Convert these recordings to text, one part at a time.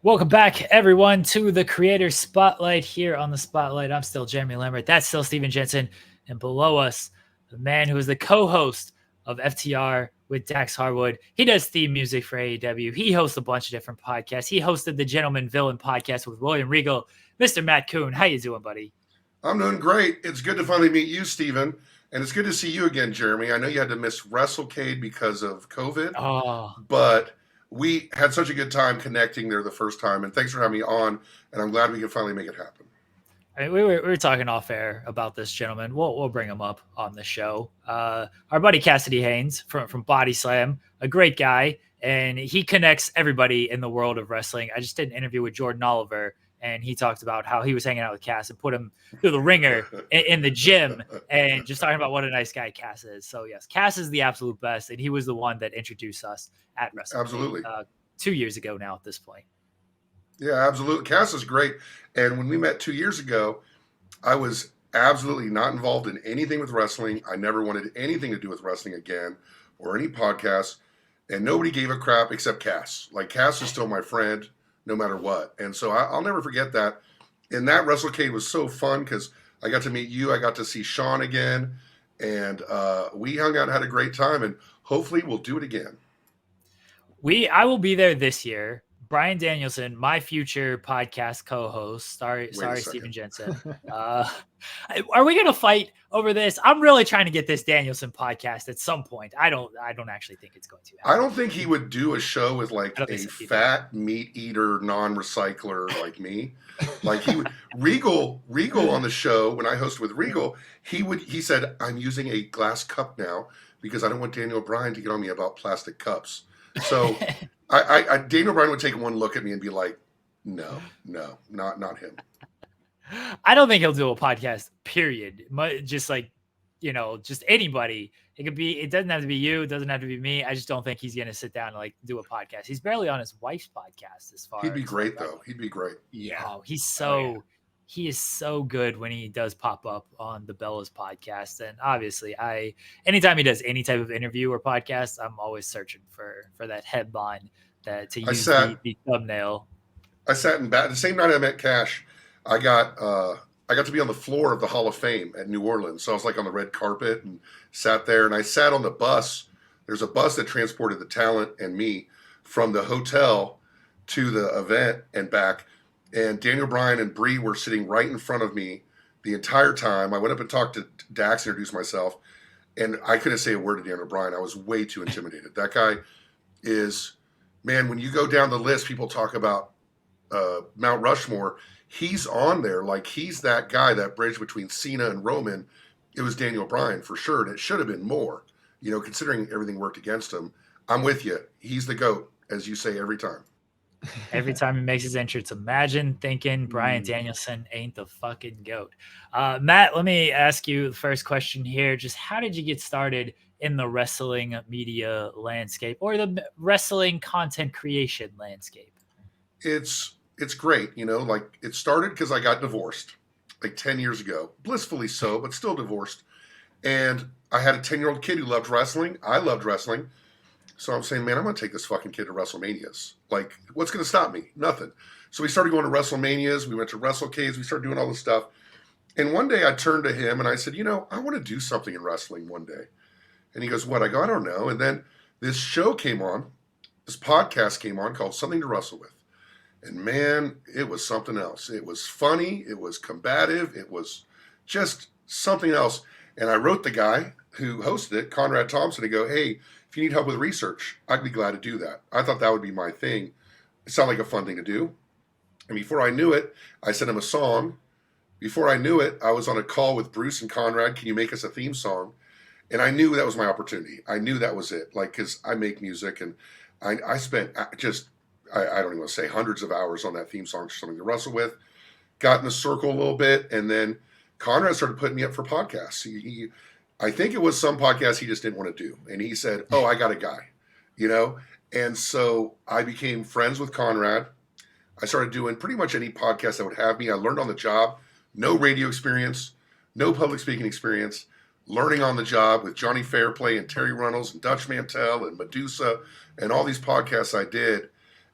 Welcome back, everyone, to the Creator Spotlight. Here on the Spotlight, I'm still Jeremy Lambert. That's still Steven Jensen. And below us, the man who is the co-host of FTR with Dax Harwood. He does theme music for AEW. He hosts a bunch of different podcasts. He hosted the Gentleman Villain podcast with William Regal. Mr. Matt Koon, how you doing, buddy? I'm doing great. It's good to finally meet you, Steven. And it's good to see you again, Jeremy. I know you had to miss WrestleCade because of COVID, but we had such a good time connecting there the first time. And thanks for having me on. And I'm glad we could finally make it happen. I mean, we were talking off air about this gentleman. We'll bring him up on the show. Our buddy Cassidy Haynes from Body Slam, a great guy, and he connects everybody in the world of wrestling. I just did an interview with Jordan Oliver, and he talked about how he was hanging out with Cass and put him through the ringer in the gym, and just talking about what a nice guy Cass is. So yes, Cass is the absolute best, and he was the one that introduced us at wrestling. Absolutely. 2 years ago now at this point. Yeah, absolutely. Cass is great. And when we met 2 years ago, I was absolutely not involved in anything with wrestling. I never wanted anything to do with wrestling again or any podcasts. And nobody gave a crap except Cass. Like, Cass is still my friend no matter what. And so I'll never forget that. And that WrestleCade was so fun because I got to meet you. I got to see Sean again. And we hung out and had a great time. And hopefully we'll do it again. I will be there this year. Brian Danielson, my future podcast co-host. Sorry, Steven Jensen. Are we going to fight over this? I'm really trying to get this Danielson podcast at some point. I don't actually think it's going to happen. I don't think he would do a show with like a fat meat eater, non-recycler like me. Like he would Regal on the show when I hosted with Regal, he said, "I'm using a glass cup now because I don't want Daniel Bryan to get on me about plastic cups." So Daniel Bryan would take one look at me and be like, no, not him. I don't think he'll do a podcast, period. Just like, just anybody. It doesn't have to be you. It doesn't have to be me. I just don't think he's going to sit down and like do a podcast. He's barely on his wife's podcast as far. He'd be great though. He'd be great. Yeah. Oh, he is so good when he does pop up on the Bella's podcast. And obviously anytime he does any type of interview or podcast, I'm always searching for that headline to use the thumbnail. I sat in the same night I met Cash. I got to be on the floor of the Hall of Fame at New Orleans. So I was like on the red carpet and sat there, and I sat on the bus. There's a bus that transported the talent and me from the hotel to the event and back. And Daniel Bryan and Bree were sitting right in front of me the entire time. I went up and talked to Dax, introduced myself, and I couldn't say a word to Daniel Bryan. I was way too intimidated. That guy is, man, when you go down the list, people talk about Mount Rushmore. He's on there. Like, he's that guy, that bridge between Cena and Roman. It was Daniel Bryan for sure, and it should have been more. Considering everything worked against him. I'm with you. He's the GOAT, as you say every time. Every time he makes his entrance, imagine thinking Brian Danielson ain't the fucking GOAT. Matt, let me ask you the first question here. Just how did you get started in the wrestling media landscape or the wrestling content creation landscape? It's great. Like it started because I got divorced like 10 years ago, blissfully so, but still divorced. And I had a 10-year-old kid who loved wrestling. I loved wrestling. So I'm saying, man, I'm going to take this fucking kid to WrestleManias. Like, what's going to stop me? Nothing. So we started going to WrestleManias. We went to WrestleCades. We started doing all this stuff. And one day I turned to him and I said, I want to do something in wrestling one day. And he goes, what? I go, I don't know. And then this show came on. This podcast came on called Something to Wrestle With. And man, it was something else. It was funny. It was combative. It was just something else. And I wrote the guy who hosted it, Conrad Thompson, to go, hey, if you need help with research, I'd be glad to do that. I thought that would be my thing. It sounded like a fun thing to do. And before I knew it, I sent him a song. Before I knew it, I was on a call with Bruce and Conrad. Can you make us a theme song? And I knew that was my opportunity. I knew that was it. Like, because I make music and I spent I don't even want to say hundreds of hours on that theme song, Something to Wrestle With. Got in the circle a little bit. And then Conrad started putting me up for podcasts. I think it was some podcast he just didn't want to do. And he said, oh, I got a guy, And so I became friends with Conrad. I started doing pretty much any podcast that would have me. I learned on the job, no radio experience, no public speaking experience, learning on the job with Johnny Fairplay and Terry Runnels and Dutch Mantell and Medusa and all these podcasts I did.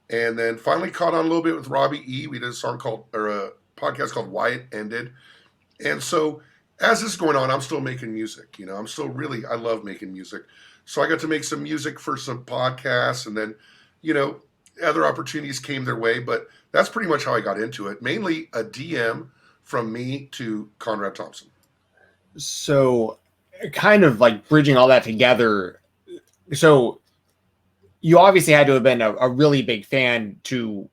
And then finally caught on a little bit with Robbie E. We did a podcast called Why It Ended. And so as this is going on, I'm still making music. I love making music. So I got to make some music for some podcasts, and then, other opportunities came their way. But that's pretty much how I got into it. Mainly a DM from me to Conrad Thompson. So kind of like bridging all that together. So you obviously had to have been a really big fan to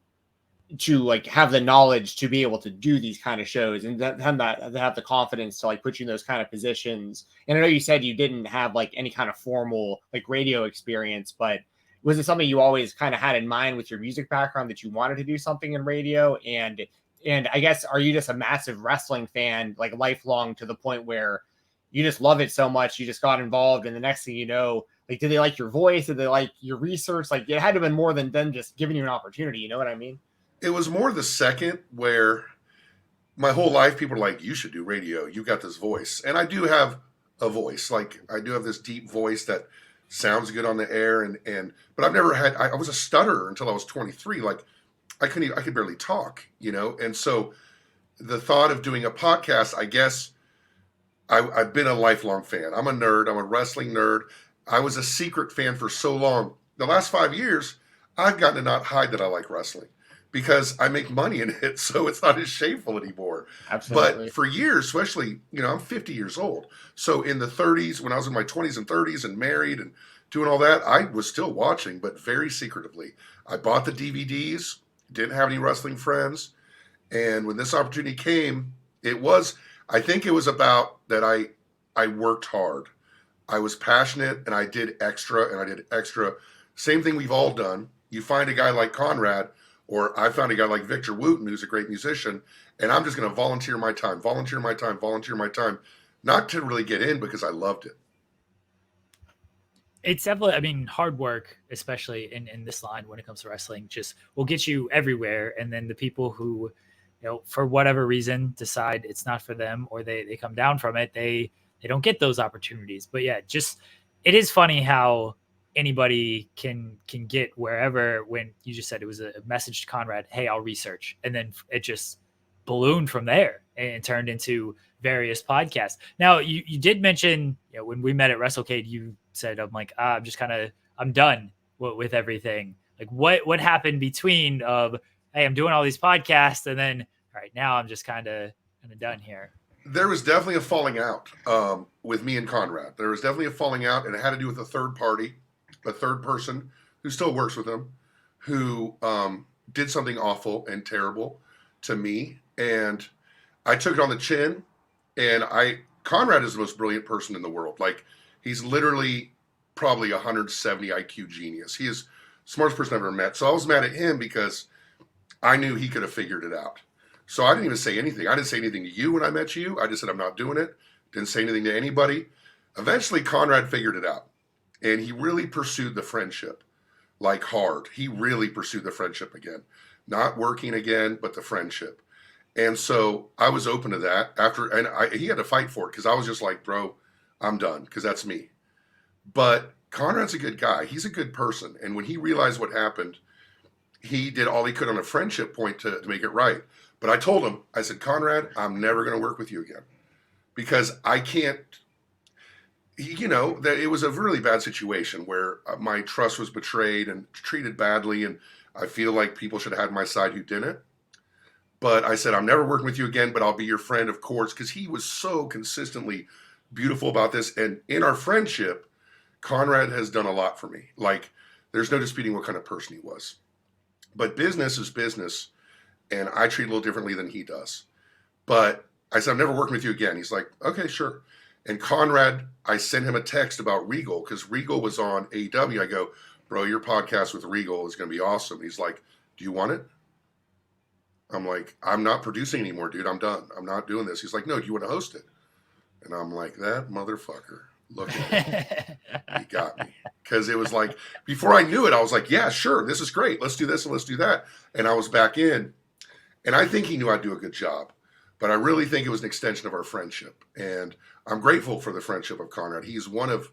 like have the knowledge to be able to do these kind of shows and have the confidence to like put you in those kind of positions. And I know you said you didn't have like any kind of formal like radio experience, but was it something you always kind of had in mind with your music background that you wanted to do something in radio? And I guess, are you just a massive wrestling fan, like lifelong, to the point where you just love it so much, you just got involved, and the next thing you know, like, did they like your voice? Did they like your research? Like, it had to have been more than them just giving you an opportunity. You know what I mean? It was more the second, where my whole life people are like, you should do radio. You got this voice. And I do have a voice. Like, I do have this deep voice that sounds good on the air. But I've never had, I was a stutterer until I was 23. Like, I could barely talk, And so the thought of doing a podcast, I guess I've been a lifelong fan. I'm a nerd. I'm a wrestling nerd. I was a secret fan for so long. The last 5 years, I've gotten to not hide that I like wrestling, because I make money in it, so it's not as shameful anymore. Absolutely. But for years, especially, I'm 50 years old. So in the 30s, when I was in my 20s and 30s and married and doing all that, I was still watching, but very secretively. I bought the DVDs, didn't have any wrestling friends. And when this opportunity came, I think it was about that I worked hard. I was passionate, and I did extra. Same thing we've all done. You find a guy like Conrad, or I found a guy like Victor Wooten, who's a great musician, and I'm just going to volunteer my time, not to really get in, because I loved it. It's definitely, hard work, especially in this line when it comes to wrestling, just will get you everywhere. And then the people who, for whatever reason, decide it's not for them, or they come down from it, they don't get those opportunities. But yeah, it is funny how anybody can get wherever. When you just said it was a message to Conrad, hey, I'll research, and then it just ballooned from there and turned into various podcasts. Now you did mention, when we met at WrestleCade, you said, I'm done with everything. Like, what happened between of, hey, I'm doing all these podcasts, and then, all right, now I'm just kind of done here? There was definitely a falling out with me and Conrad. There was definitely a falling out, and it had to do with a third party, a third person who still works with him, who did something awful and terrible to me. And I took it on the chin. And Conrad is the most brilliant person in the world. Like, he's literally probably 170 IQ genius. He is the smartest person I've ever met. So I was mad at him because I knew he could have figured it out. So I didn't even say anything. I didn't say anything to you when I met you. I just said, I'm not doing it. Didn't say anything to anybody. Eventually, Conrad figured it out. And he really pursued the friendship, like, hard. He really pursued the friendship again. Not working again, but the friendship. And so I was open to that he had to fight for it, because I was just like, bro, I'm done, because that's me. But Conrad's a good guy. He's a good person. And when he realized what happened, he did all he could on a friendship point to make it right. But I told him, I said, Conrad, I'm never going to work with you again, because I can't, that it was a really bad situation where my trust was betrayed and treated badly. And I feel like people should have had my side who didn't. But I said, I'm never working with you again, but I'll be your friend, of course, because he was so consistently beautiful about this. And in our friendship, Conrad has done a lot for me. Like, there's no disputing what kind of person he was. But business is business, and I treat it a little differently than he does. But I said, I'm never working with you again. He's like, okay, sure. And Conrad, I sent him a text about Regal, because Regal was on AEW. I go, bro, your podcast with Regal is going to be awesome. He's like, do you want it? I'm like, I'm not producing anymore, dude. I'm done. I'm not doing this. He's like, no, do you want to host it? And I'm like, that motherfucker. Look at him. He got me. Because it was like, before I knew it, I was like, yeah, sure. This is great. Let's do this and let's do that. And I was back in. And I think he knew I'd do a good job. But I really think it was an extension of our friendship. And I'm grateful for the friendship of Conrad. He's one of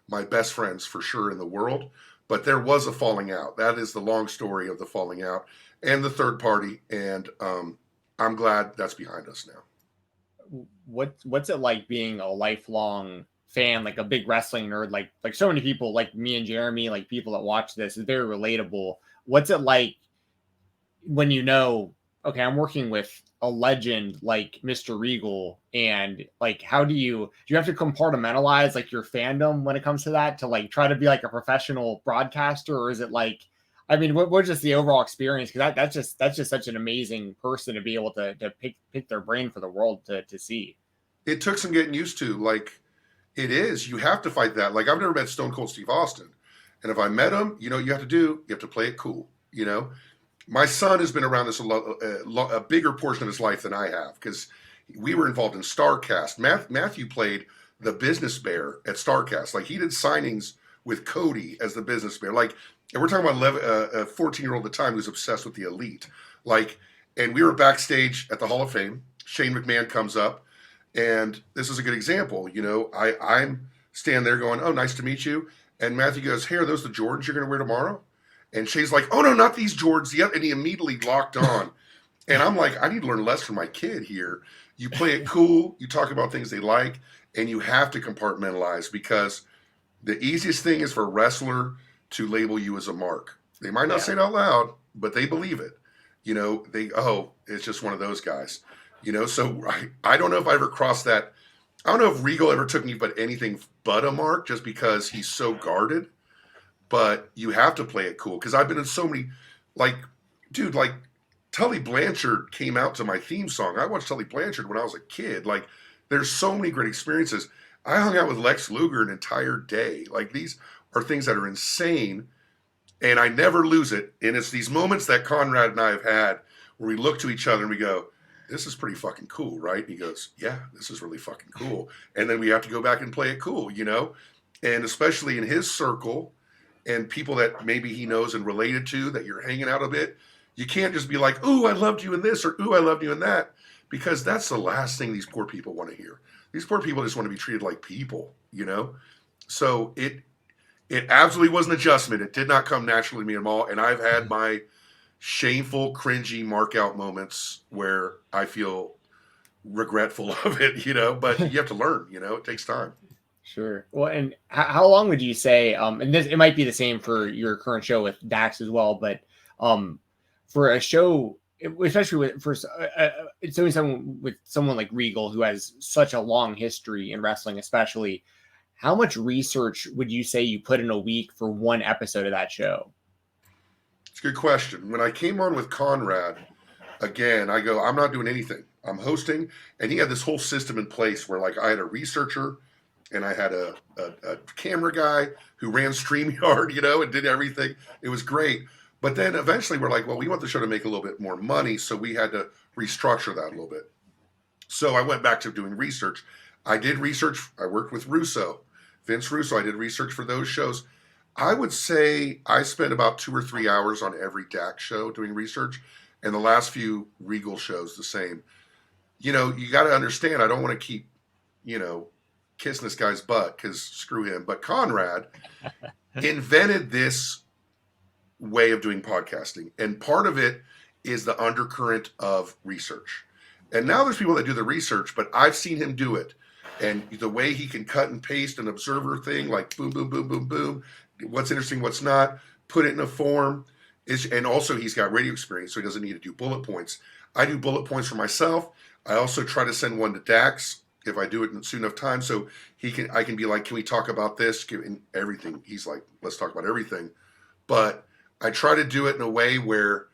my best friends for sure in the world. But there was a falling out. That is the long story of the falling out and the third party. And I'm glad that's behind us now. What's it like being a lifelong fan, like a big wrestling nerd, like so many people like me and Jeremy, like people that watch this, is very relatable. What's it like when you know, okay, I'm working with a legend like Mr. Regal, and like how do you have to compartmentalize like your fandom when it comes to that, to like try to be like a professional broadcaster? Or is it like, I mean, what's just the overall experience? Because that's just such an amazing person to be able to pick their brain for the world to see. It took some getting used to. Like, it is, you have to fight that. Like, I've never met Stone Cold Steve Austin, and if I met him, you know what you have to do? You have to play it cool. You know, my son has been around this a bigger portion of his life than I have, because we were involved in StarCast. Matthew played the business bear at StarCast. Like, he did signings with Cody as the business bear. Like, and we're talking about a 14-year-old at the time who was obsessed with the Elite. Like, and we were backstage at the Hall of Fame. Shane McMahon comes up, and this is a good example. You know, I'm standing there going, "Oh, nice to meet you." And Matthew goes, "Hey, are those the Jordans you're going to wear tomorrow?" And Shane's like, "Oh, no, not these Jordans." Yep. And he immediately locked on. And I'm like, I need to learn less from my kid here. You play it cool. You talk about things they like, and you have to compartmentalize, because the easiest thing is for a wrestler to label you as a mark. They might not say it out loud, but they believe it. You know, it's just one of those guys. You know, so I don't know if I ever crossed that. I don't know if Regal ever took me but anything but a mark, just because he's so guarded. But you have to play it cool, because I've been in so many, like, dude, like Tully Blanchard came out to my theme song. I watched Tully Blanchard when I was a kid. Like, there's so many great experiences. I hung out with Lex Luger an entire day. Like, these are things that are insane, and I never lose it. And it's these moments that Conrad and I have had where we look to each other and we go, "This is pretty fucking cool, right?" And he goes, "Yeah, this is really fucking cool." And then we have to go back and play it cool, you know? And especially in his circle and people that maybe he knows and related to, that you're hanging out a bit, you can't just be like, "Ooh, I loved you in this," or "Ooh, I loved you in that," because that's the last thing these poor people want to hear. These poor people just want to be treated like people, you know? So it absolutely was an adjustment. It did not come naturally to me at all. And I've had my shameful, cringy mark out moments where I feel regretful of it, you know, but you have to learn, you know, it takes time. Sure. Well, and how long would you say, and this, it might be the same for your current show with Dax as well, but for a show, especially it's doing something with someone like Regal, who has such a long history in wrestling, especially, how much research would you say you put in a week for one episode of that show? It's a good question. When I came on with Conrad, again, I go, I'm not doing anything. I'm hosting. And he had this whole system in place where, like, I had a researcher and I had a camera guy who ran StreamYard, you know, and did everything. It was great. But then eventually we're like, well, we want the show to make a little bit more money, so we had to restructure that a little bit. So I went back to doing research. I did research. I worked with Vince Russo. I did research for those shows. I would say I spent about 2 or 3 hours on every Dax show doing research, and the last few Regal shows the same. You know, you got to understand, I don't want to keep, you know, kissing this guy's butt, because screw him. But Conrad invented this way of doing podcasting, and part of it is the undercurrent of research. And now there's people that do the research, but I've seen him do it. And the way he can cut and paste an observer thing, like boom, boom, boom, boom, boom, what's interesting, what's not, put it in a form. And also he's got radio experience, so he doesn't need to do bullet points. I do bullet points for myself. I also try to send one to Dax if I do it in soon enough time, so I can be like, "Can we talk about this?" And everything. He's like, "Let's talk about everything." But I try to do it in a way where,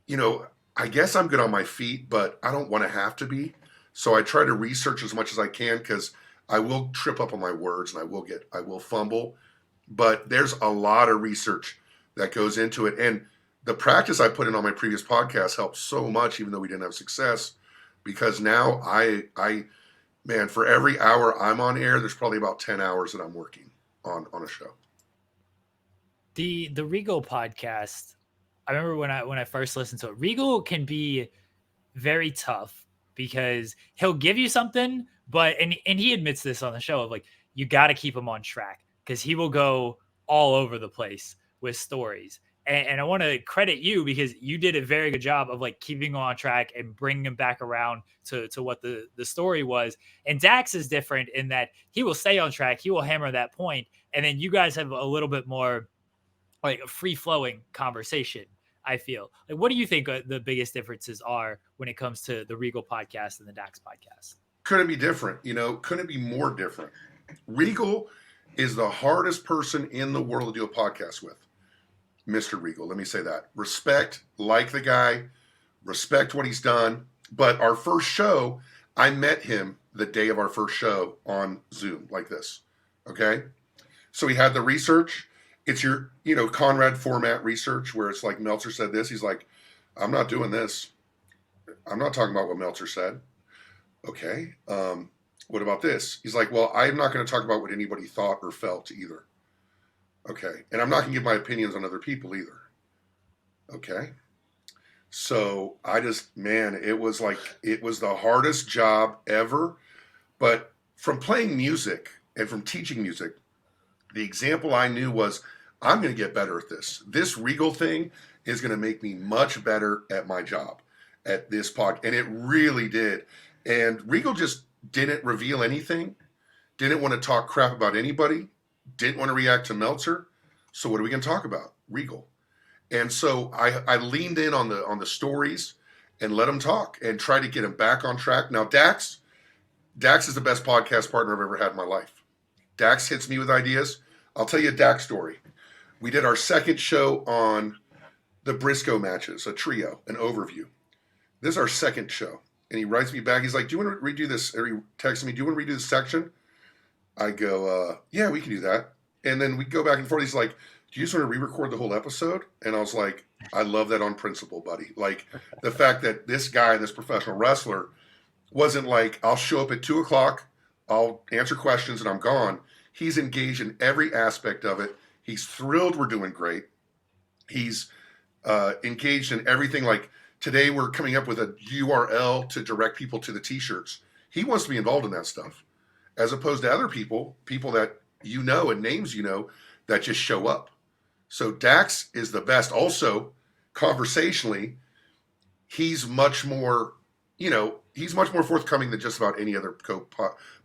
you know, I guess I'm good on my feet, but I don't want to have to be. So I try to research as much as I can, because I will trip up on my words and I will fumble. But there's a lot of research that goes into it. And the practice I put in on my previous podcast helped so much, even though we didn't have success, because now man, for every hour I'm on air, there's probably about 10 hours that I'm working on a show. The Regal podcast, I remember when I first listened to it, Regal can be very tough, because he'll give you something, but and he admits this on the show, of like, you got to keep him on track, because he will go all over the place with stories. And I want to credit you because you did a very good job of like keeping him on track and bringing him back around to what the story was. And Dax is different in that he will stay on track. He will hammer that point. And then you guys have a little bit more like a free flowing conversation. I feel like, what do you think the biggest differences are when it comes to the Regal podcast and the Dax podcast? Couldn't be different, couldn't be more different. Regal is the hardest person in the world to do a podcast with. Mr. Regal, let me say that. Respect, like the guy, respect what he's done. But our first show, I met him the day of our first show on Zoom, like this. Okay? So he had the research. It's your, Conrad format research where it's like Meltzer said this. He's like, I'm not doing this. I'm not talking about what Meltzer said. Okay. What about this? He's like, well, I'm not going to talk about what anybody thought or felt either. Okay. And I'm not going to give my opinions on other people either. Okay. So it was the hardest job ever. But from playing music and from teaching music, the example I knew was, I'm going to get better at this. This Regal thing is going to make me much better at my job at this pod. And it really did. And Regal just didn't reveal anything, didn't want to talk crap about anybody, didn't want to react to Meltzer. So what are we going to talk about? Regal. And so I leaned in on the stories and let him talk and try to get him back on track. Now, Dax is the best podcast partner I've ever had in my life. Dax hits me with ideas. I'll tell you a Dax story. We did our second show on the Briscoe matches, a trio, an overview. This is our second show. And he writes me back. He's like, do you want to redo this? Or he texts me, do you want to redo this section? I go, yeah, we can do that. And then we go back and forth. He's like, do you just want to re-record the whole episode? And I was like, I love that on principle, buddy. Like the fact that this guy, this professional wrestler, wasn't like, I'll show up at 2:00, I'll answer questions and I'm gone. He's engaged in every aspect of it. He's thrilled we're doing great. He's engaged in everything. Like today we're coming up with a URL to direct people to the t-shirts. He wants to be involved in that stuff as opposed to other people that and names that just show up. So Dax is the best. Also, conversationally, he's much more forthcoming than just about any other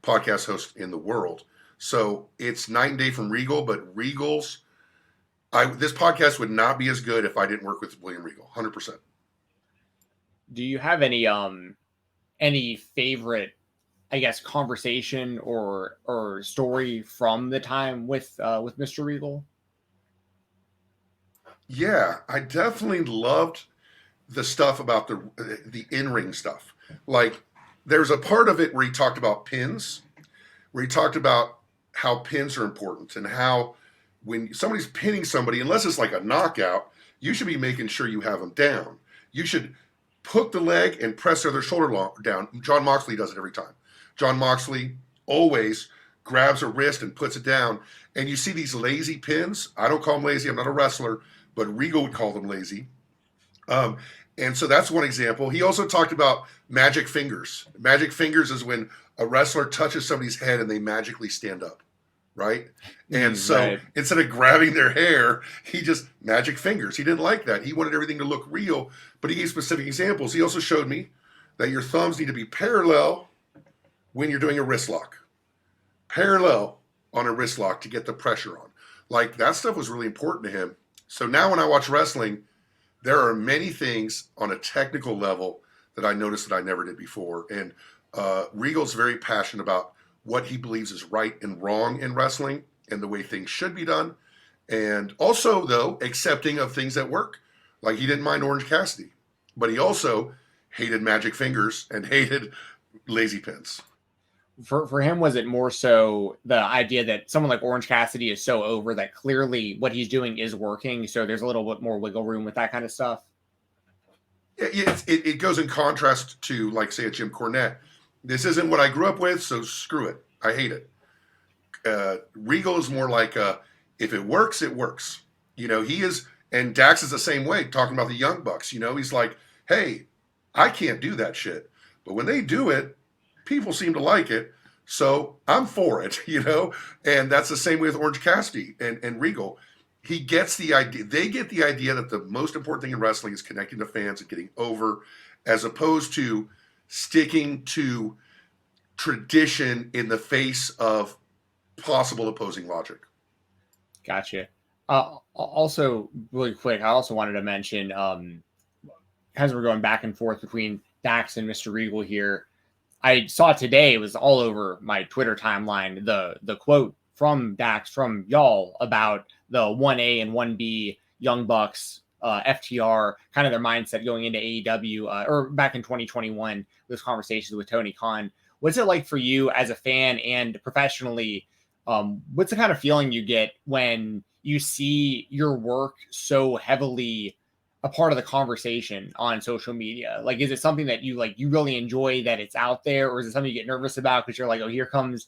podcast host in the world. So it's night and day from Regal, but this podcast would not be as good if I didn't work with William Regal, 100%. Do you have any favorite, I guess, conversation or story from the time with Mr. Regal? Yeah, I definitely loved the stuff about the in-ring stuff. Like there's a part of it where he talked about pins, where he talked about how pins are important and how when somebody's pinning somebody, unless it's like a knockout, you should be making sure you have them down. You should hook the leg and press their other shoulder down. John Moxley does it every time. John Moxley always grabs a wrist and puts it down. And you see these lazy pins. I don't call them lazy. I'm not a wrestler, but Regal would call them lazy. And so that's one example. He also talked about magic fingers. Magic fingers is when a wrestler touches somebody's head and they magically stand up, right? And so instead of grabbing their hair, he just magic fingers. He didn't like that. He wanted everything to look real, but he gave specific examples. He also showed me that your thumbs need to be parallel when you're doing a wrist lock. Parallel on a wrist lock to get the pressure on. Like that stuff was really important to him. So now when I watch wrestling, there are many things on a technical level that I noticed that I never did before. And Regal's very passionate about what he believes is right and wrong in wrestling and the way things should be done. And also, though, accepting of things that work. Like he didn't mind Orange Cassidy, but he also hated magic fingers and hated lazy pins. For him, was it more so the idea that someone like Orange Cassidy is so over that clearly what he's doing is working, so there's a little bit more wiggle room with that kind of stuff? It goes in contrast to, like, say, a Jim Cornette. This isn't what I grew up with, so screw it. I hate it. Regal is more like, if it works, it works. He is, and Dax is the same way, talking about the Young Bucks. He's like, hey, I can't do that shit. But when they do it, people seem to like it. So I'm for it, and that's the same way with Orange Cassidy and Regal. He gets the idea. They get the idea that the most important thing in wrestling is connecting to fans and getting over, as opposed to sticking to tradition in the face of possible opposing logic. Gotcha. Also, really quick, I also wanted to mention, as we're going back and forth between Dax and Mr. Regal here, I saw today, it was all over my Twitter timeline, the quote from Dax, from y'all, about the 1A and 1B Young Bucks, FTR, kind of their mindset going into AEW, or back in 2021, those conversations with Tony Khan. What's it like for you as a fan and professionally? What's the kind of feeling you get when you see your work so heavily a part of the conversation on social media? Like, is it something that you really enjoy that it's out there, or is it something you get nervous about because you're like, oh, here comes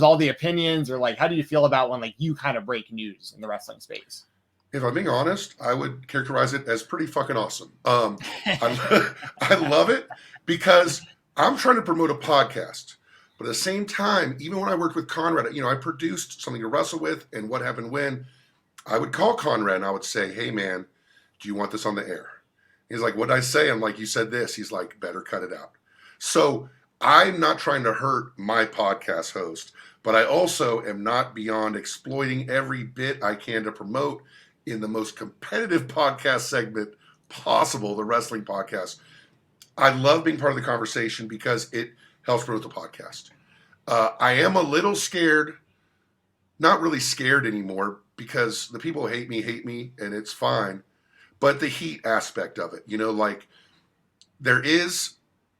all the opinions? Or like, how do you feel about when you kind of break news in the wrestling space? If I'm being honest, I would characterize it as pretty fucking awesome. I love it because I'm trying to promote a podcast. But at the same time, even when I worked with Conrad, I produced something to wrestle with, and What Happened When, I would call Conrad and I would say, hey man, do you want this on the air? He's like, what did I say? I'm like, you said this. He's like, better cut it out. So I'm not trying to hurt my podcast host, but I also am not beyond exploiting every bit I can to promote in the most competitive podcast segment possible, the wrestling podcast. I love being part of the conversation because it helps promote the podcast. I am a little scared, not really scared anymore, because the people who hate me, and it's fine. But the heat aspect of it, there is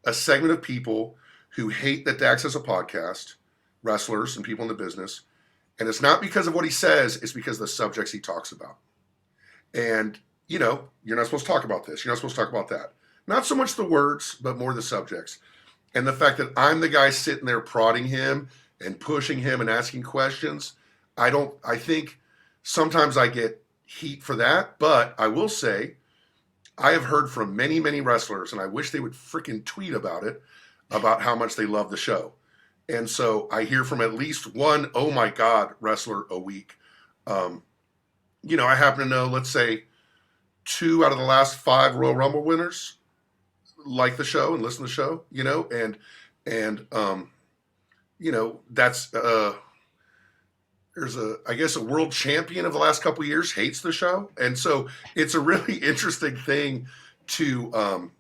a segment of people who hate that Dax has a podcast, wrestlers and people in the business. And it's not because of what he says, it's because of the subjects he talks about. And, you're not supposed to talk about this. You're not supposed to talk about that. Not so much the words, but more the subjects. And the fact that I'm the guy sitting there prodding him and pushing him and asking questions, I think sometimes I get heat for that. But I will say, I have heard from many, many wrestlers, and I wish they would freaking tweet about it, about how much they love the show. And so I hear from at least one, oh my God, wrestler a week. I happen to know, let's say, 2 out of the last 5 Royal Rumble winners like the show and listen to the show, that's there's a world champion of the last couple of years hates the show. And so it's a really interesting thing to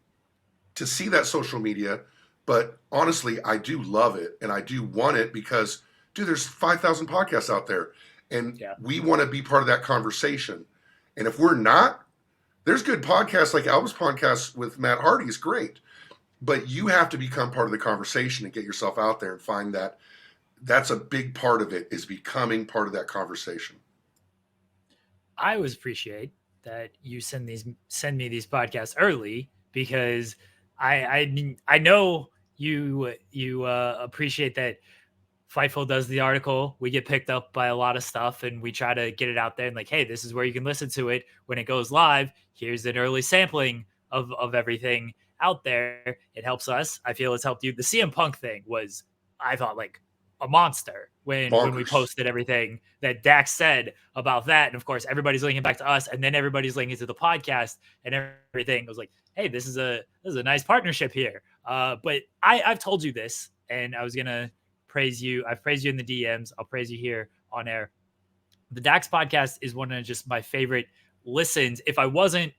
see that social media. But honestly, I do love it and I do want it because, dude, there's 5,000 podcasts out there and we want to be part of that conversation. And if we're not, there's good podcasts like Albus podcast with Matt Hardy is great, but you have to become part of the conversation and get yourself out there and find that that's a big part of it, is becoming part of that conversation. I always appreciate that you send me these podcasts early, because I know you appreciate that Fightful does the article. We get picked up by a lot of stuff and we try to get it out there and hey, this is where you can listen to it when it goes live. Here's an early sampling of everything out there. It helps us. I feel it's helped you. The CM Punk thing was, I thought, a monster when we posted everything that Dax said about that. And of course, everybody's linking back to us, and then everybody's linking to the podcast and everything. It was like, hey, this is a nice partnership here. But I've told you this, and I was gonna praise you. I've praised you in the DMs. I'll praise you here on air. The Dax podcast is one of just my favorite listens. If I wasn't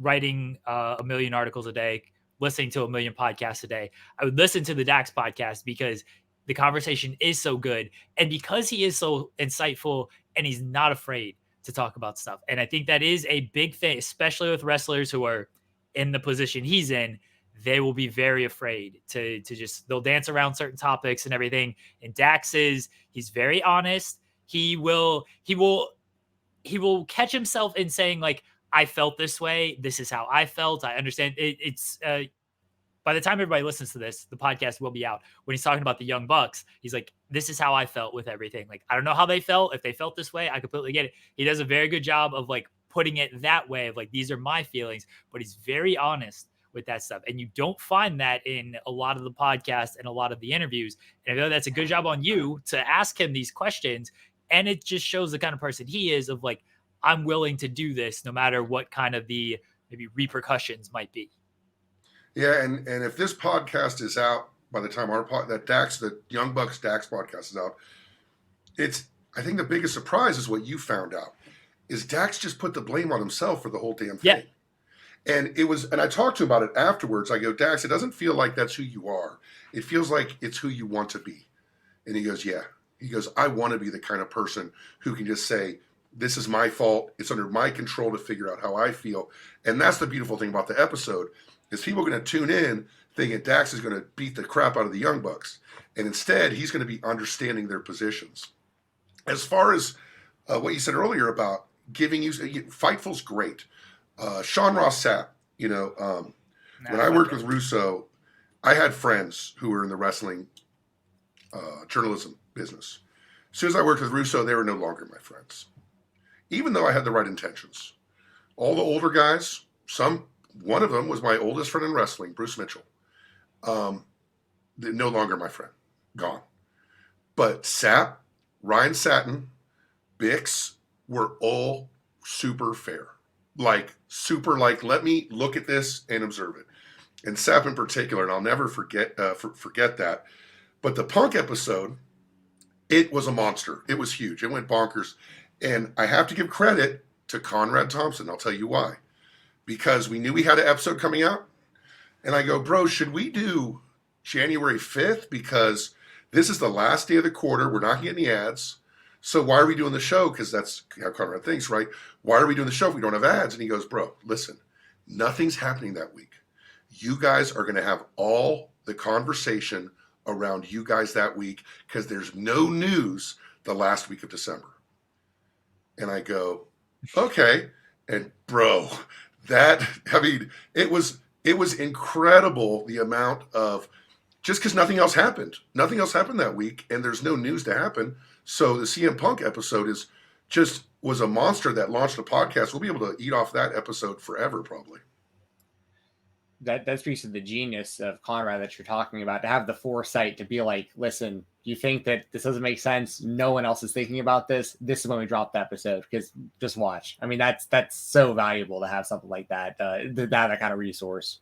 writing a million articles a day, listening to a million podcasts a day, I would listen to the Dax podcast because the conversation is so good. And because he is so insightful and he's not afraid to talk about stuff. And I think that is a big thing, especially with wrestlers who are in the position he's in. They will be very afraid to they'll dance around certain topics and everything. And Dax he's very honest. He will catch himself in saying I felt this way. This is how I felt. I understand it's by the time everybody listens to this, the podcast will be out. When he's talking about the Young Bucks, he's like, this is how I felt with everything. I don't know how they felt. If they felt this way, I completely get it. He does a very good job of putting it that way of these are my feelings, but he's very honest with that stuff. And you don't find that in a lot of the podcasts and a lot of the interviews. And I know that's a good job on you to ask him these questions. And it just shows the kind of person he is of like, I'm willing to do this no matter what kind of the maybe repercussions might be. Yeah. And if this podcast is out by the time the Young Bucks Dax podcast is out, I think the biggest surprise is what you found out is Dax just put the blame on himself for the whole damn thing. Yeah. And I talked to him about it afterwards. I go, Dax, it doesn't feel like that's who you are. It feels like it's who you want to be. And he goes, yeah. He goes, I want to be the kind of person who can just say, this is my fault. It's under my control to figure out how I feel. And that's the beautiful thing about the episode is people are going to tune in thinking Dax is going to beat the crap out of the Young Bucks. And instead, he's going to be understanding their positions. As far as what you said earlier about giving you, Fightful's great. Sean Ross Sapp, when I worked with Russo, I had friends who were in the wrestling journalism business. As soon as I worked with Russo, they were no longer my friends. Even though I had the right intentions. All the older guys, one of them was my oldest friend in wrestling, Bruce Mitchell. No longer my friend. Gone. But Sapp, Ryan Satin, Bix were all super fair. Let me look at this and observe it. And Sapp in particular, and I'll never forget that. But the Punk episode, it was a monster. It was huge. It went bonkers. And I have to give credit to Conrad Thompson. I'll tell you why. Because we knew we had an episode coming out. And I go, bro, should we do January 5th? Because this is the last day of the quarter. We're not getting any ads. So why are we doing the show? Because that's how Conrad thinks, right? Why are we doing the show if we don't have ads? And he goes, bro, listen, nothing's happening that week. You guys are going to have all the conversation around you guys that week because there's no news the last week of December. And I go, okay. And bro, it was incredible the amount of, just because nothing else happened that week and there's no news to happen. So the CM Punk episode was a monster that launched a podcast. We'll be able to eat off that episode forever, probably. That speaks to the genius of Conrad that you're talking about, to have the foresight to be like, listen, you think that this doesn't make sense? No one else is thinking about this. This is when we drop the episode, because just watch. I mean, that's so valuable to have something like that, that kind of resource.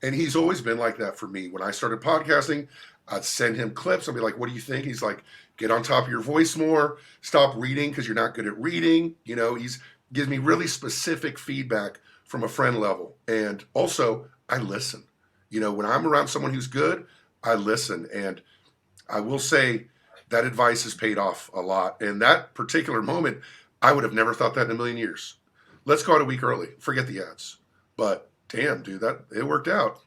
And he's always been like that for me. When I started podcasting, I'd send him clips. I'd be like, what do you think? He's like, get on top of your voice more. Stop reading because you're not good at reading. He's gives me really specific feedback from a friend level. And also, I listen. When I'm around someone who's good, I listen. And I will say that advice has paid off a lot. And that particular moment, I would have never thought that in a million years. Let's go out a week early. Forget the ads. But damn, dude, it worked out.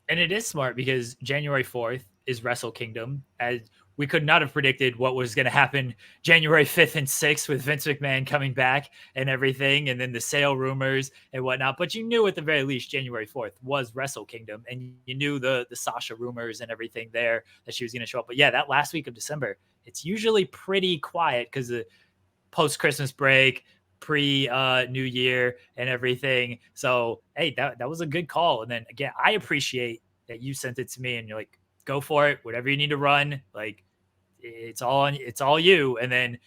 And it is smart because January 4th is Wrestle Kingdom. As we could not have predicted what was going to happen January 5th and 6th with Vince McMahon coming back and everything, and then the sale rumors and whatnot. But you knew at the very least January 4th was Wrestle Kingdom, and you knew the Sasha rumors and everything there that she was going to show up. But yeah, that last week of December, it's usually pretty quiet because the post-Christmas break, pre-New Year and everything. So, hey, that was a good call. And then again, I appreciate that you sent it to me and you're like, go for it, whatever you need to run. Like, it's all you. And then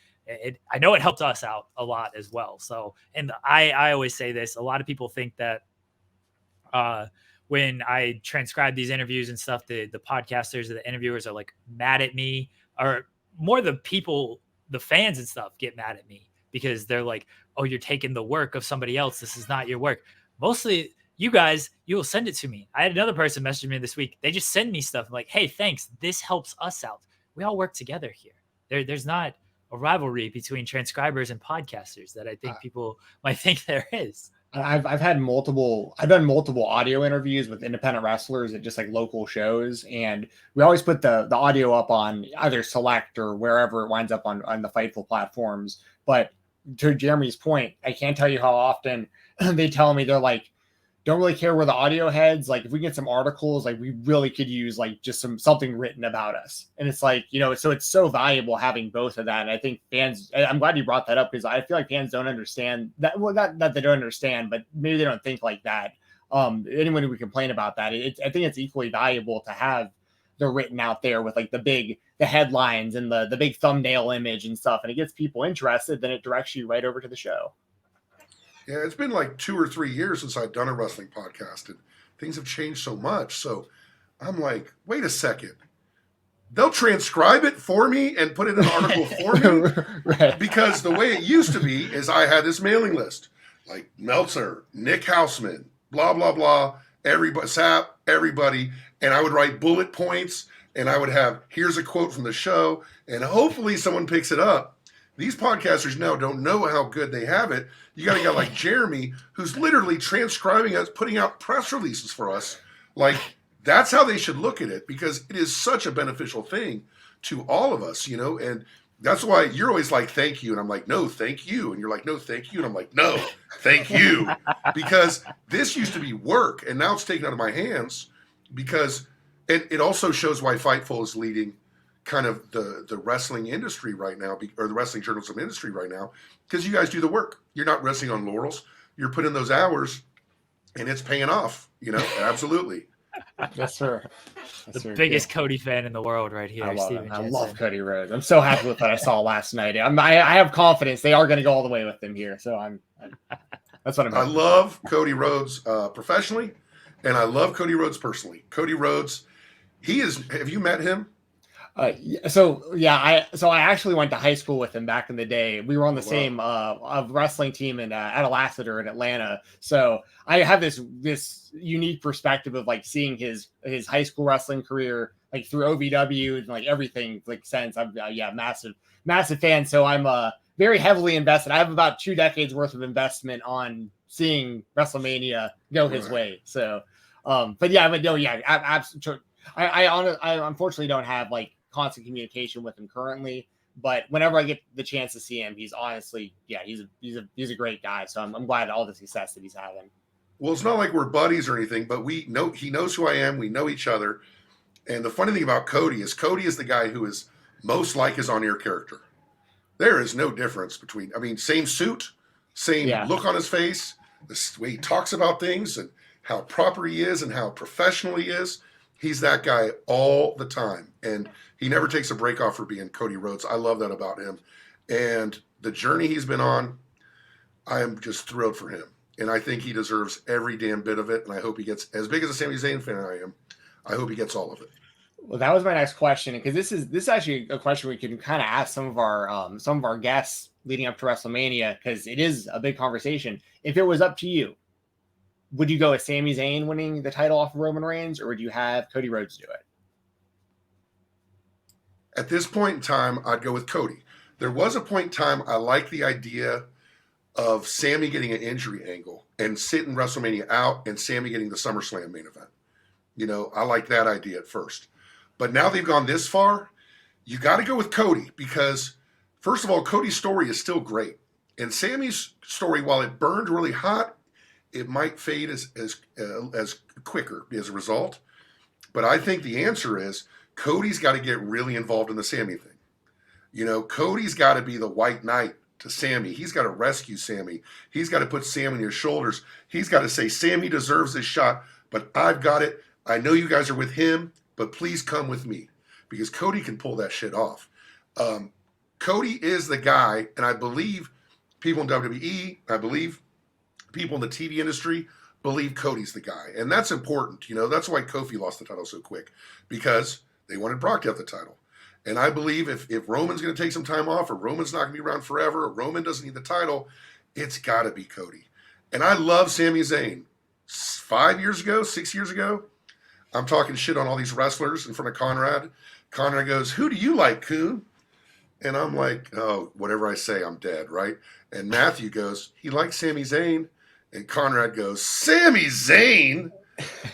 I know it helped us out a lot as well. So, and I always say this, a lot of people think that when I transcribe these interviews and stuff, the podcasters or the interviewers are like mad at me, or more the people, the fans and stuff get mad at me because they're like, oh, you're taking the work of somebody else. This is not your work. Mostly you guys, you will send it to me. I had another person message me this week. They just send me stuff. I'm like, hey, thanks. This helps us out. We all work together here. There's not a rivalry between transcribers and podcasters that I think people might think there is. I've done multiple audio interviews with independent wrestlers at just like local shows, and we always put the audio up on either Select or wherever it winds up on the Fightful platforms. But to Jeremy's point, I can't tell you how often they tell me, they're like, don't really care where the audio heads. Like, if we get some articles, like, we really could use like just something written about us. And it's like, so it's so valuable having both of that. And I think fans, I'm glad you brought that up, because I feel like fans don't understand that. Well, not that they don't understand, but maybe they don't think like that anyone who would complain about that, I think it's equally valuable to have the written out there with like the headlines and the big thumbnail image and stuff, and it gets people interested. Then it directs you right over to the show. Yeah, it's been like 2 or 3 years since I've done a wrestling podcast, and things have changed so much. So I'm like, wait a second. They'll transcribe it for me and put it in an article for me? Right. Because the way it used to be is I had this mailing list, like Meltzer, Nick Houseman, blah, blah, blah, everybody, Sap, everybody. And I would write bullet points, and I would have, here's a quote from the show, and hopefully someone picks it up. These podcasters now don't know how good they have it. You got a guy like Jeremy who's literally transcribing us, putting out press releases for us. Like, that's how they should look at it, because it is such a beneficial thing to all of us, and that's why you're always like, thank you. And I'm like, no, thank you. And you're like, no, thank you. And I'm like, no, thank you. Because this used to be work, and now it's taken out of my hands, because it also shows why Fightful is leading kind of the wrestling industry right now, or the wrestling journalism industry right now, because you guys do the work. You're not resting on laurels. You're putting those hours, and it's paying off, absolutely. Yes, sir. The biggest Cody fan in the world right here. I love Steven him. I Jensen. love Cody Rhodes. I'm so happy with what I saw last night. I have confidence they are going to go all the way with him here. So that's what I'm. I love Cody Rhodes professionally, and I love Cody Rhodes personally. Cody Rhodes, have you met him? I actually went to high school with him back in the day. We were on the same wrestling team at Lassiter in Atlanta. So I have this unique perspective of like seeing his high school wrestling career like through OVW and like everything like since. I'm massive fan. So I'm very heavily invested. I have about 2 decades worth of investment on seeing WrestleMania go his way. So, I unfortunately don't have like constant communication with him currently, but whenever I get the chance to see him, he's honestly, he's a great guy. So I'm glad all the success that he's having. Well, it's not like we're buddies or anything, but he knows who I am. We know each other. And the funny thing about Cody is the guy who is most like his on-air character. There is no difference same suit, same look on his face, the way he talks about things and how proper he is and how professional he is. He's that guy all the time. And he never takes a break off for being Cody Rhodes. I love that about him. And the journey he's been on, I am just thrilled for him. And I think he deserves every damn bit of it. And I hope he gets, as big as a Sami Zayn fan I am, I hope he gets all of it. Well, that was my next question, because this is actually a question we can kind of ask some of our guests leading up to WrestleMania, because it is a big conversation. If it was up to you, would you go with Sami Zayn winning the title off of Roman Reigns, or would you have Cody Rhodes do it? At this point in time, I'd go with Cody. There was a point in time I liked the idea of Sami getting an injury angle and sitting WrestleMania out and Sami getting the SummerSlam main event. I like that idea at first. But now they've gone this far, you got to go with Cody, because, first of all, Cody's story is still great. And Sami's story, while it burned really hot, it might fade as quicker as a result. But I think the answer is Cody's got to get really involved in the Sami thing. Cody's got to be the white knight to Sami. He's got to rescue Sami. He's got to put Sami on his shoulders. He's got to say, Sami deserves this shot, but I've got it. I know you guys are with him, but please come with me, because Cody can pull that shit off. Cody is the guy, and I believe people in WWE, I believe people in the TV industry believe Cody's the guy. And that's important. That's why Kofi lost the title so quick, because they wanted Brock to have the title. And I believe if Roman's going to take some time off, or Roman's not going to be around forever, or Roman doesn't need the title, it's got to be Cody. And I love Sami Zayn. 5 years ago, 6 years ago, I'm talking shit on all these wrestlers in front of Conrad. Conrad goes, who do you like, Koon? And I'm like, oh, whatever I say, I'm dead, right? And Matthew goes, he likes Sami Zayn. And Conrad goes, Sami Zayn?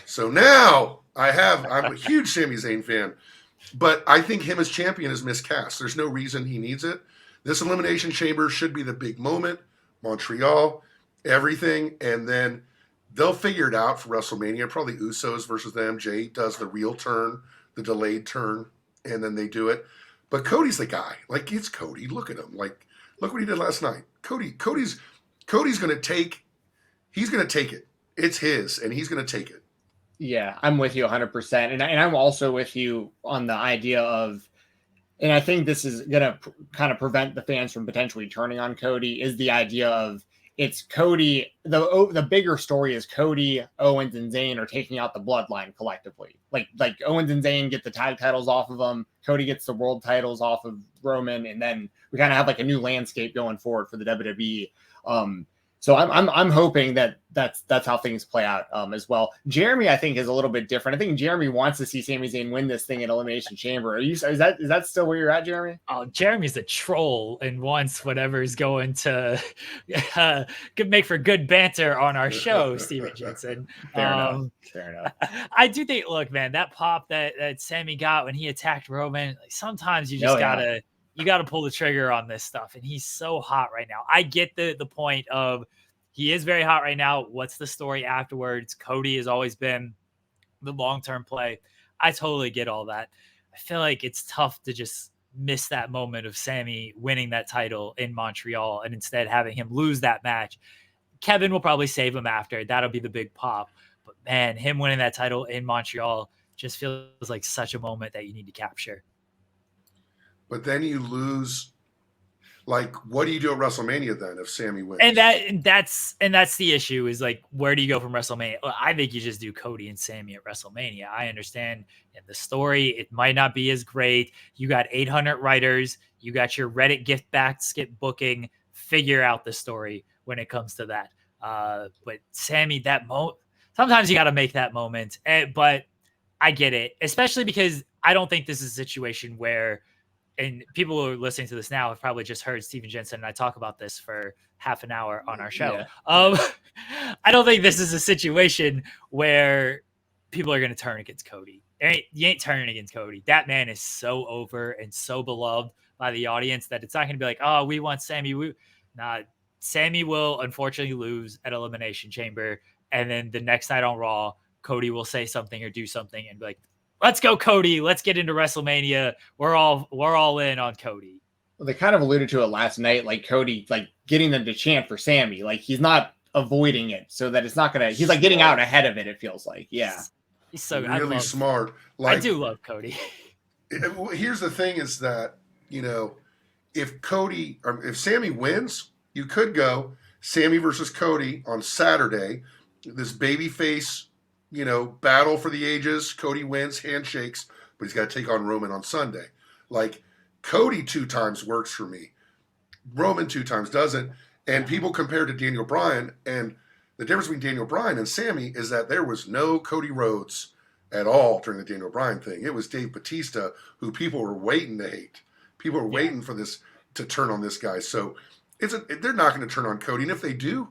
So now I'm a huge Sami Zayn fan. But I think him as champion is miscast. There's no reason he needs it. This Elimination Chamber should be the big moment. Montreal, everything. And then they'll figure it out for WrestleMania. Probably Usos versus them. Jay does the real turn, the delayed turn, and then they do it. But Cody's the guy. Like, it's Cody. Look at him. Like, look what he did last night. Cody's going to take. He's going to take it. It's his, and he's going to take it. Yeah, I'm with you 100%. And I'm also with you on the idea of, and I think this is going to kind of prevent the fans from potentially turning on Cody, is the idea of it's Cody. The bigger story is Cody, Owens, and Zayn are taking out the bloodline collectively. Like Owens and Zayn get the tag titles off of them. Cody gets the world titles off of Roman. And then we kind of have like a new landscape going forward for the WWE. So I'm hoping that's how things play out as well. Jeremy, I think, is a little bit different. I think Jeremy wants to see Sami Zayn win this thing at Elimination Chamber. Is that still where you're at, Jeremy? Oh, Jeremy's a troll and wants whatever's going to could make for good banter on our show, Steven Jensen. Fair enough. I do think, look, man, that pop that Sammy got when he attacked Roman, like, sometimes you just gotta. You got to pull the trigger on this stuff. And he's so hot right now. I get the point of he is very hot right now. What's the story afterwards? Cody has always been the long-term play. I totally get all that. I feel like it's tough to just miss that moment of Sammy winning that title in Montreal and instead having him lose that match. Kevin will probably save him after. That'll be the big pop. But man, him winning that title in Montreal just feels like such a moment that you need to capture. But then you lose. Like, what do you do at WrestleMania then if Sammy wins? And that's the issue is, like, where do you go from WrestleMania? Well, I think you just do Cody and Sammy at WrestleMania. I understand in the story it might not be as great. You got 800 writers. You got your Reddit gift basket booking. Figure out the story when it comes to that. But Sammy, sometimes you got to make that moment. But I get it, especially because I don't think this is a situation where. And people who are listening to this now have probably just heard Steven Jensen and I talk about this for half an hour on our show. Yeah. I don't think this is a situation where people are going to turn against Cody. You ain't turning against Cody. That man is so over and so beloved by the audience that it's not going to be like, oh, we want Sammy. Sammy will unfortunately lose at Elimination Chamber. And then the next night on Raw, Cody will say something or do something and be like, let's go, Cody. Let's get into WrestleMania. We're all in on Cody. Well, they kind of alluded to it last night, like Cody, like getting them to chant for Sammy. Like he's not avoiding it so that it's not going to, he's like getting out ahead of it. It feels like, yeah. He's so really smart. Like, I do love Cody. Here's the thing is that, if Sammy wins, you could go Sammy versus Cody on Saturday, this babyface, battle for the ages. Cody wins, handshakes, but he's got to take on Roman on Sunday. Like, Cody 2 times works for me. Roman 2 times doesn't. And people compare to Daniel Bryan, and the difference between Daniel Bryan and Sammy is that there was no Cody Rhodes at all during the Daniel Bryan thing. It was Dave Bautista, who people were waiting to hate. People were waiting for this to turn on this guy. So they're not going to turn on Cody. And if they do,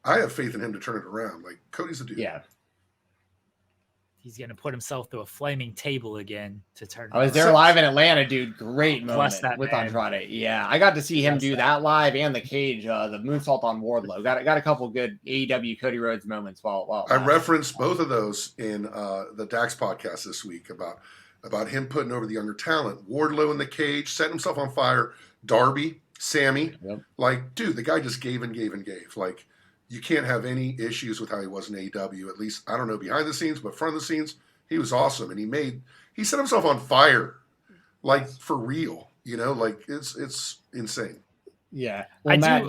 I have faith in him to turn it around. Like, Cody's the dude. Yeah. He's going to put himself through a flaming table again to turn. I was there live in Atlanta, dude. Great moment with man. Andrade. Yeah, I got to see him do that live and the cage, the moonsault on Wardlow. Got a couple good AEW Cody Rhodes moments. While I referenced both of those in the Dax podcast this week about him putting over the younger talent. Wardlow in the cage, setting himself on fire. Darby, Sammy, like, dude, the guy just gave and gave and gave. Like, you can't have any issues with how he was in AEW. At least, I don't know, behind the scenes, but front of the scenes, he was awesome. And he set himself on fire, like, for real. Like, it's insane. Yeah. Well, Matt,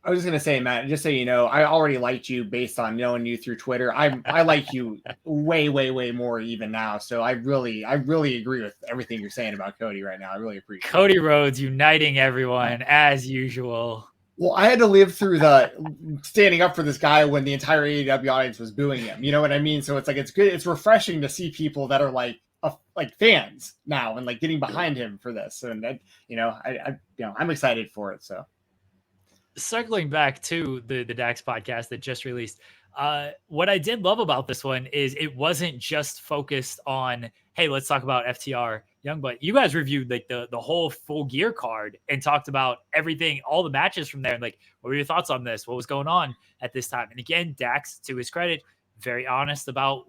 I was just gonna say, Matt, just so you know, I already liked you based on knowing you through Twitter. I like you way, way, way more even now. So I really agree with everything you're saying about Cody right now. I really appreciate Cody Rhodes uniting everyone as usual. Well, I had to live through the standing up for this guy when the entire AEW audience was booing him. You know what I mean? So it's like, it's good. It's refreshing to see people that are like fans now and like getting behind him for this. And that, I'm excited for it. So circling back to the Dax podcast that just released, what I did love about this one is it wasn't just focused on, hey, let's talk about FTR Youngblood. You guys reviewed like the whole Full Gear card and talked about everything, all the matches from there. And like, what were your thoughts on this? What was going on at this time? And again, Dax, to his credit, very honest about,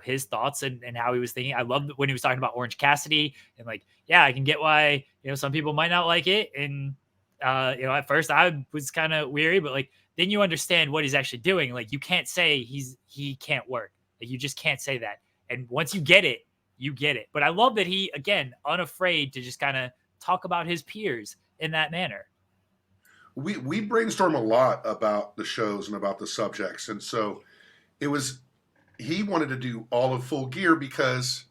his thoughts and how he was thinking. I loved when he was talking about Orange Cassidy and like, yeah, I can get why, some people might not like it. And, at first I was kind of weary, but like then you understand what he's actually doing. Like, you can't say he can't work. Like, you just can't say that. And once you get it, you get it. But I love that he, again, unafraid to just kind of talk about his peers in that manner. We brainstorm a lot about the shows and about the subjects. And so he wanted to do all of Full Gear because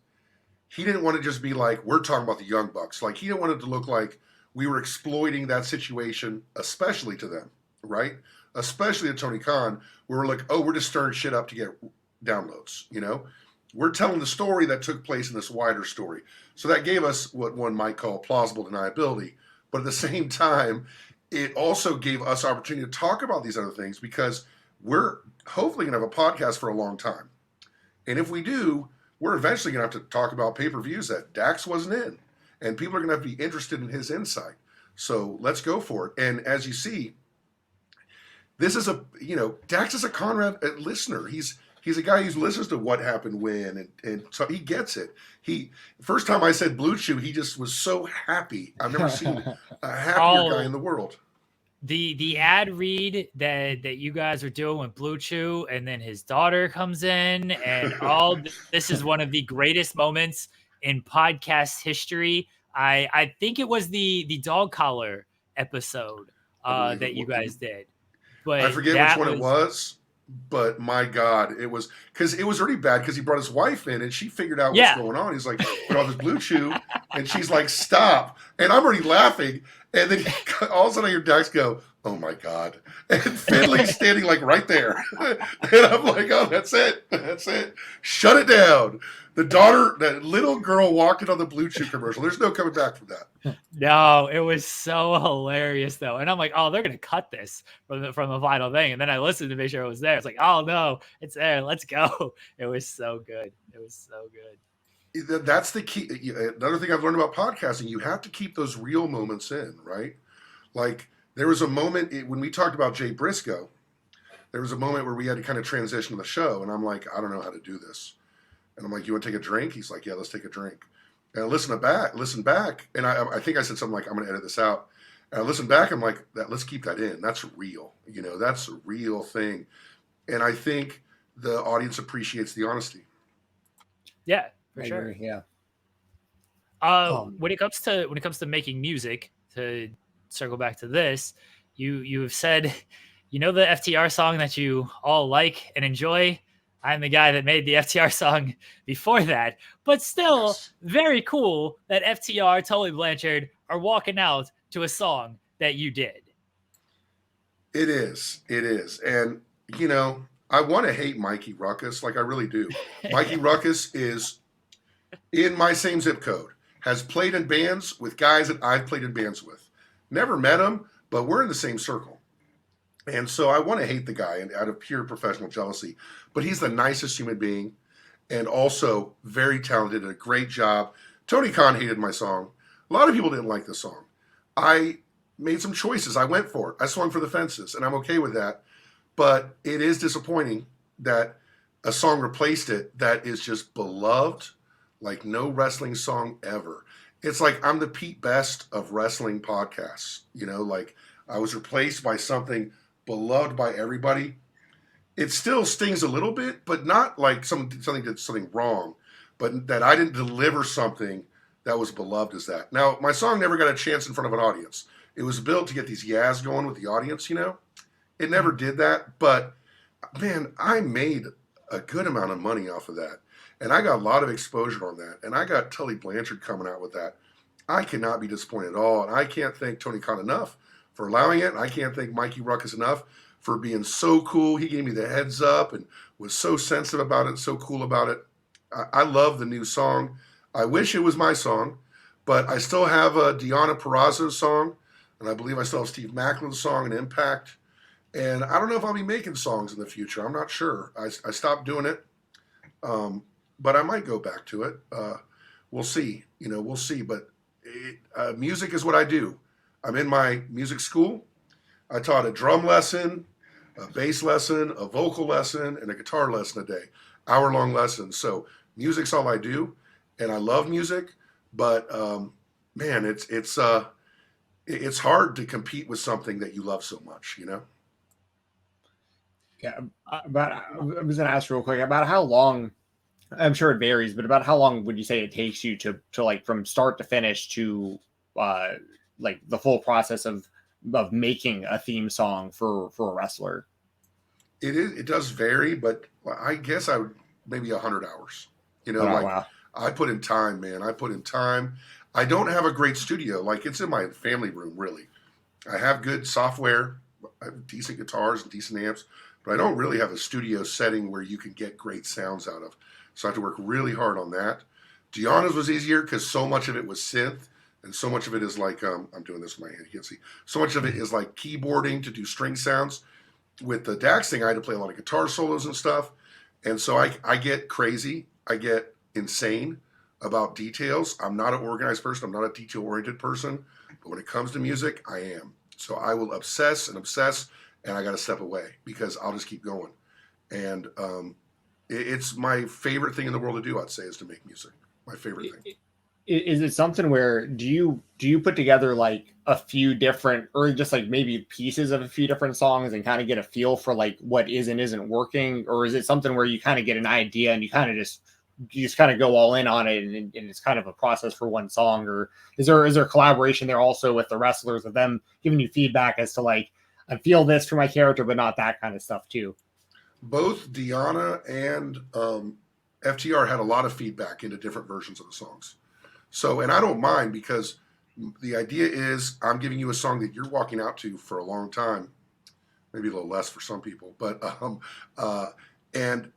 he didn't want to just be like, we're talking about the Young Bucks. Like, he didn't want it to look like we were exploiting that situation, especially to them, right? Especially to Tony Khan, where we're like, oh, we're just stirring shit up to get downloads, you know? We're telling the story that took place in this wider story. So that gave us what one might call plausible deniability. But at the same time, it also gave us opportunity to talk about these other things because we're hopefully going to have a podcast for a long time. And if we do, we're eventually going to have to talk about pay-per-views that Dax wasn't in. And people are going to have to be interested in his insight. So let's go for it. And as you see, this is Dax is a Conrad listener. He's a guy who listens to what happened when, and so he gets it. First time I said Blue Chew, he just was so happy. I've never seen a happier guy in the world. The ad read that you guys are doing with Blue Chew, and then his daughter comes in, and this is one of the greatest moments in podcast history. I think it was the dog collar episode that you guys did. But I forget which one it was. But my God, it was because it was already bad because he brought his wife in and she figured out what's going on. He's like, put all this Blue Chew, and she's like, stop. And I'm already laughing. And then all of a sudden I hear Dax go, oh my God. And Finley's standing like right there. And I'm like, oh, that's it. That's it. Shut it down. The daughter, that little girl walking on the Blue Chew commercial. There's no coming back from that. No, it was so hilarious though. And I'm like, oh, they're going to cut this from the final thing. And then I listened to make sure it was there. It's like, oh no, it's there. Let's go. It was so good. It was so good. That's the key. Another thing I've learned about podcasting, you have to keep those real moments in, right? Like there was a moment when we talked about Jay Briscoe, there was a moment where we had to kind of transition the show. And I'm like, I don't know how to do this. And I'm like, you want to take a drink? He's like, yeah, let's take a drink. And I listen back. And I think I said something like, I'm going to edit this out. And I listened back. I'm like, let's keep that in. That's real. That's a real thing. And I think the audience appreciates the honesty. Yeah, for sure. Agree, yeah. When it comes to making music, to circle back to this, you've said, the FTR song that you all like and enjoy. I'm the guy that made the FTR song before that, but still very cool that FTR, Tully Blanchard are walking out to a song that you did. It is. And, I want to hate Mikey Ruckus. Like I really do. Mikey Ruckus is in my same zip code, has played in bands with guys that I've played in bands with. Never met him, but we're in the same circle. And so I want to hate the guy out of pure professional jealousy, but he's the nicest human being and also very talented, did a great job. Tony Khan hated my song. A lot of people didn't like the song. I made some choices. I went for it. I swung for the fences, and I'm okay with that. But it is disappointing that a song replaced it that is just beloved like no wrestling song ever. It's like I'm the Pete Best of wrestling podcasts. Like I was replaced by something beloved by everybody. It still stings a little bit, but not like something did something wrong, but that I didn't deliver something that was beloved as that. Now, my song never got a chance in front of an audience. It was built to get these yas going with the audience, It never did that, but man, I made a good amount of money off of that. And I got a lot of exposure on that. And I got Tully Blanchard coming out with that. I cannot be disappointed at all. And I can't thank Tony Khan enough for allowing it. I can't thank Mikey Ruckus enough for being so cool. He gave me the heads up and was so sensitive about it, so cool about it. I love the new song. I wish it was my song, but I still have a Deanna Purrazzo's song, and I believe I still have Steve Macklin's song and Impact. And I don't know if I'll be making songs in the future. I'm not sure. I stopped doing it, but I might go back to it. We'll see. We'll see. But music is what I do. I'm in my music school. I taught a drum lesson, a bass lesson, a vocal lesson, and a guitar lesson a day, hour-long lessons. So music's all I do, and I love music. But man, it's hard to compete with something that you love so much. Yeah, but I was going to ask real quick about how long. I'm sure it varies, but about how long would you say it takes you to like from start to finish to like the full process of making a theme song for a wrestler? It does vary, but I guess I would maybe 100 hours. Wow. I put in time, man. I put in time. I don't have a great studio. Like it's in my family room, really. I have good software, I have decent guitars and decent amps, but I don't really have a studio setting where you can get great sounds out of. So I have to work really hard on that. Deanna's was easier because so much of it was synth, and so much of it is like I'm doing this with my hand. You can't see. So much of it is like keyboarding to do string sounds. With the Dax thing, I had to play a lot of guitar solos and stuff, and so I get crazy. I get insane about details. I'm not an organized person. I'm not a detail-oriented person. But when it comes to music, I am. So I will obsess, and I got to step away because I'll just keep going. And it's my favorite thing in the world to do, I'd say, is to make music. My favorite thing. Is it something where do you put together like a few different, or just like maybe pieces of a few different songs and kind of get a feel for like what is and isn't working? Or is it something where you kind of get an idea and you just kind of go all in on it, and it's kind of a process for one song? Or is there collaboration there also with the wrestlers, of them giving you feedback as to like, I feel this for my character, but not that kind of stuff too? Both Deanna and FTR had a lot of feedback into different versions of the songs. So, and I don't mind, because the idea is I'm giving you a song that you're walking out to for a long time, maybe a little less for some people, but and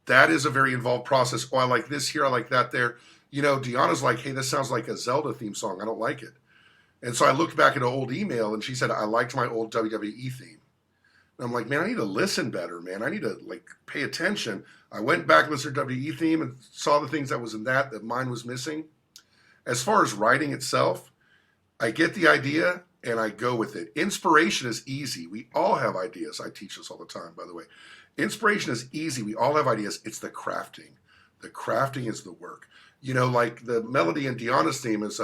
that is a very involved process. Oh, I like this here, I like that there. Deanna's like, hey, this sounds like a Zelda theme song. I don't like it. And so I looked back at an old email, and she said, I liked my old WWE theme. And I'm like, man, I need to listen better, man. I need to like pay attention. I went back, listened to WWE theme, and saw the things that was in that mine was missing. As far as writing itself, I get the idea and I go with it. Inspiration is easy. We all have ideas. I teach this all the time, by the way. Inspiration is easy. We all have ideas. It's the crafting. The crafting is the work. Like the melody in Deanna's theme is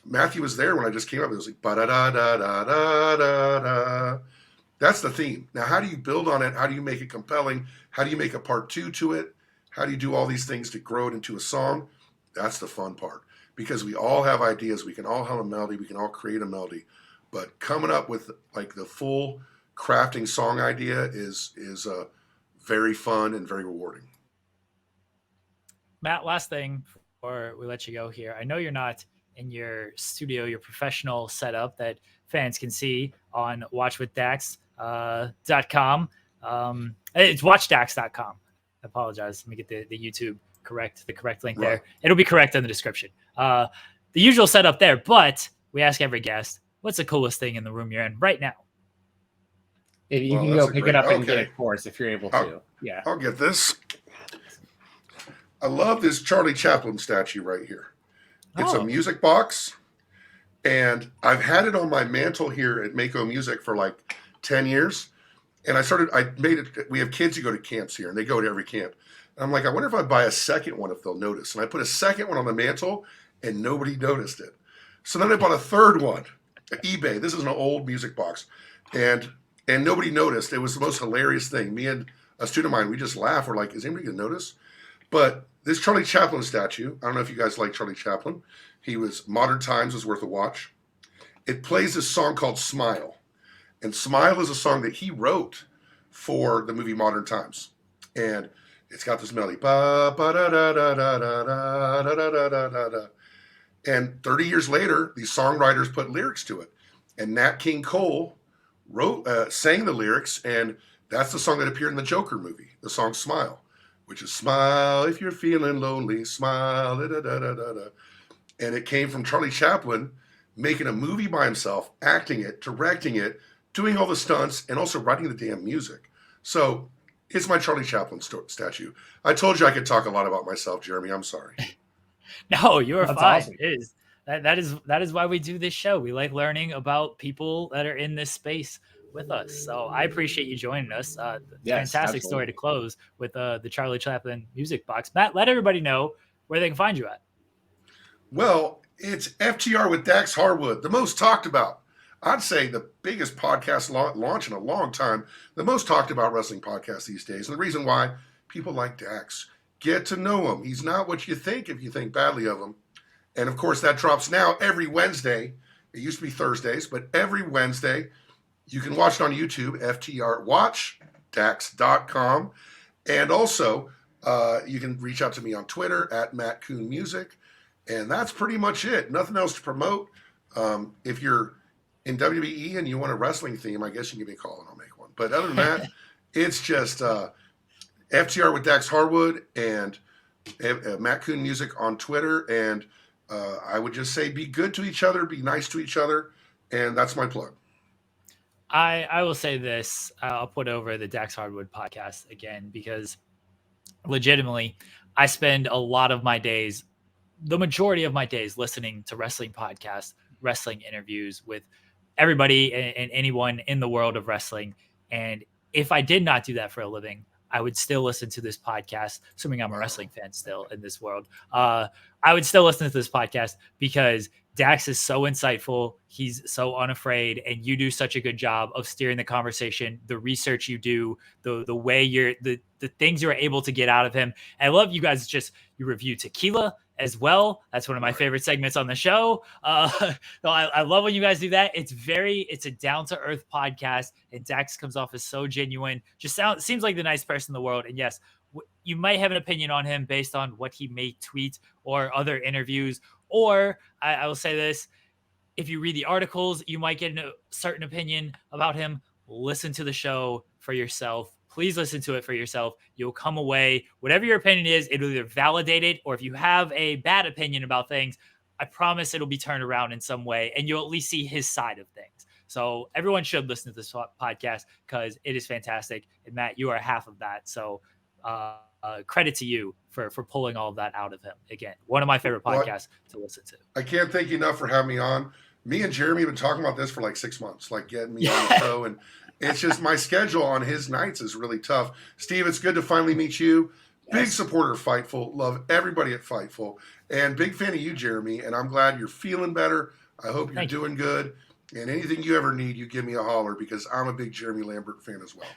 Matthew was there when I just came up. It was like ba-da-da-da-da-da-da-da. That's the theme. Now, how do you build on it? How do you make it compelling? How do you make a part 2 to it? How do you do all these things to grow it into a song? That's the fun part, because we all have ideas. We can all have a melody. We can all create a melody. But coming up with like the full crafting song idea is very fun and very rewarding. Matt, last thing before we let you go here. I know you're not in your studio, your professional setup that fans can see on watchwithdax.com. It's watchdax.com. I apologize. Let me get the YouTube the correct link there. It'll be correct in the description. The usual setup there, but we ask every guest, what's the coolest thing in the room you're in right now? If you can go pick it up and get it for us if you're able to. Yeah. I'll get this. I love this Charlie Chaplin statue right here. It's a music box, and I've had it on my mantle here at Mako Music for like 10 years. And I made it. We have kids who go to camps here, and they go to every camp. And I'm like, I wonder if I buy a second one, if they'll notice. And I put a second one on the mantle, and nobody noticed it. So then I bought a third one at eBay. This is an old music box, and nobody noticed. It was the most hilarious thing. Me and a student of mine, we just laugh. We're like, is anybody gonna notice? But this Charlie Chaplin statue, I don't know if you guys like Charlie Chaplin. Modern Times was worth a watch. It plays this song called Smile. And Smile is a song that he wrote for the movie Modern Times. And it's got this melody. Ba, ba, da, da, da, da, da, da, da, da, da, da, da. And 30 years later, these songwriters put lyrics to it. And Nat King Cole sang the lyrics, and that's the song that appeared in the Joker movie, the song Smile, which is smile if you're feeling lonely, smile, da, da, da, da, da. And it came from Charlie Chaplin making a movie by himself, acting it, directing it, doing all the stunts, and also writing the damn music. So it's my Charlie Chaplin statue. I told you I could talk a lot about myself, Jeremy. I'm sorry. No, you're That's fine. awesome. It is. That is why we do this show. We like learning about people that are in this space with us. So I appreciate you joining us. Yes, fantastic absolutely. story to close with the Charlie Chaplin music box. Matt, let everybody know where they can find you at. Well, it's FTR with Dax Harwood, the most talked about. I'd say the biggest podcast launch in a long time, the most talked about wrestling podcast these days. And the reason why, people like Dax. Get to know him. He's not what you think if you think badly of him. And of course, that drops now every Wednesday. It used to be Thursdays, but every Wednesday. You can watch it on YouTube, FTR Watch, Dax.com. And also, you can reach out to me on Twitter at Matt Koon Music. And that's pretty much it. Nothing else to promote. If you're in WWE and you want a wrestling theme, I guess you can give me a call and I'll make one. But other than that, it's just FTR with Dax Harwood and Matt Koon Music on Twitter. And I would just say be good to each other, be nice to each other. And that's my plug. I will say this. I'll put over the Dax Harwood podcast again, because legitimately, I spend a lot of my days, the majority of my days, listening to wrestling podcasts, wrestling interviews with everybody and anyone in the world of wrestling. And if I did not do that for a living, I would still listen to this podcast, assuming I'm a wrestling fan still in this world. I would still listen to this podcast because Dax is so insightful. He's so unafraid, and you do such a good job of steering the conversation, the research you do, the way the things you're able to get out of him. And I love you guys you review tequila as well. That's one of my favorite segments on the show. So I love when you guys do that. It's a down to earth podcast, and Dax comes off as so genuine. Seems like the nice person in the world. And yes, you might have an opinion on him based on what he may tweet or other interviews. Or I will say this, if you read the articles, you might get a certain opinion about him. Listen to the show for yourself. Please listen to it for yourself. You'll come away, whatever your opinion is, it'll either validate it, or if you have a bad opinion about things, I promise it'll be turned around in some way, and you'll at least see his side of things. So everyone should listen to this podcast because it is fantastic. And Matt, you are half of that. So credit to you for pulling all of that out of him. Again, one of my favorite podcasts to listen to. I can't thank you enough for having me on. Me and Jeremy have been talking about this for like 6 months, like getting me on the show. And it's just my schedule on his nights is really tough. Steve, it's good to finally meet you. Yes. Big supporter of Fightful. Love everybody at Fightful. And big fan of you, Jeremy. And I'm glad you're feeling better. I hope you're doing good. And anything you ever need, you give me a holler, because I'm a big Jeremy Lambert fan as well.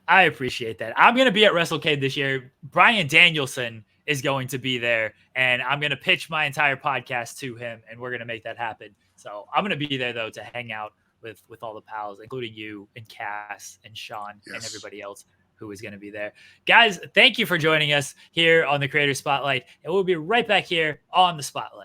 I appreciate that. I'm going to be at WrestleCade this year. Bryan Danielson is going to be there, and I'm going to pitch my entire podcast to him, and we're going to make that happen. So I'm going to be there, though, to hang out with all the pals, including you and Cass and Sean and everybody else who is going to be there. Guys, thank you for joining us here on the Creator Spotlight, and we'll be right back here on the Spotlight.